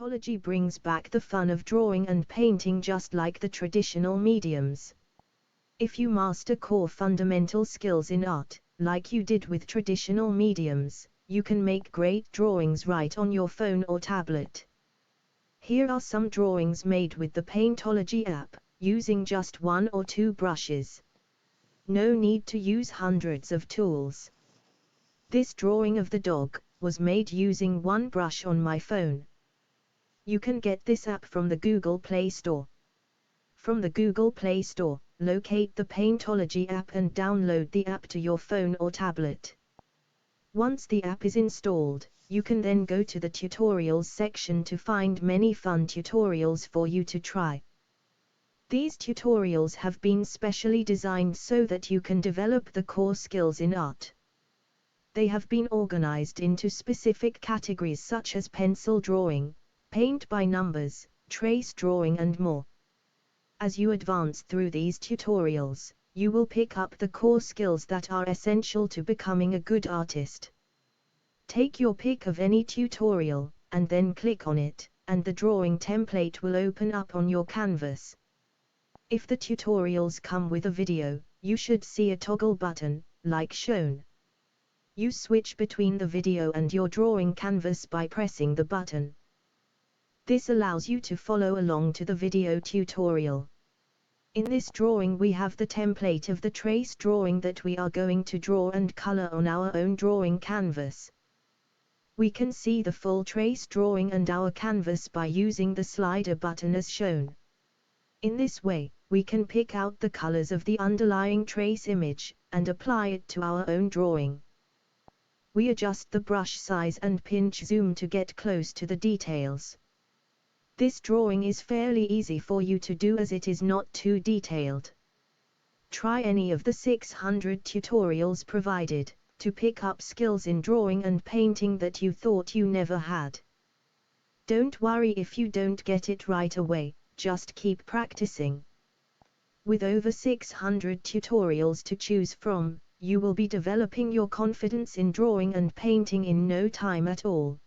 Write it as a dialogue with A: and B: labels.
A: Paintology brings back the fun of drawing and painting just like the traditional mediums. If you master core fundamental skills in art, like you did with traditional mediums, you can make great drawings right on your phone or tablet. Here are some drawings made with the Paintology app, using just 1 or 2 brushes. No need to use hundreds of tools. This drawing of the dog was made using 1 brush on my phone. You can get this app from the Google Play Store. From the Google Play Store, locate the Paintology app and download the app to your phone or tablet. Once the app is installed, you can then go to the tutorials section to find many fun tutorials for you to try. These tutorials have been specially designed so that you can develop the core skills in art. They have been organized into specific categories such as pencil drawing, paint by numbers, trace drawing and more. As you advance through these tutorials, you will pick up the core skills that are essential to becoming a good artist. Take your pick of any tutorial, and then click on it, and the drawing template will open up on your canvas. If the tutorials come with a video, you should see a toggle button, like shown. You switch between the video and your drawing canvas by pressing the button. This allows you to follow along to the video tutorial. In this drawing we have the template of the trace drawing that we are going to draw and color on our own drawing canvas. We can see the full trace drawing and our canvas by using the slider button as shown. In this way, we can pick out the colors of the underlying trace image, and apply it to our own drawing. We adjust the brush size and pinch zoom to get close to the details. This drawing is fairly easy for you to do as it is not too detailed. Try any of the 600 tutorials provided, to pick up skills in drawing and painting that you thought you never had. Don't worry if you don't get it right away, just keep practicing. With over 600 tutorials to choose from, you will be developing your confidence in drawing and painting in no time at all.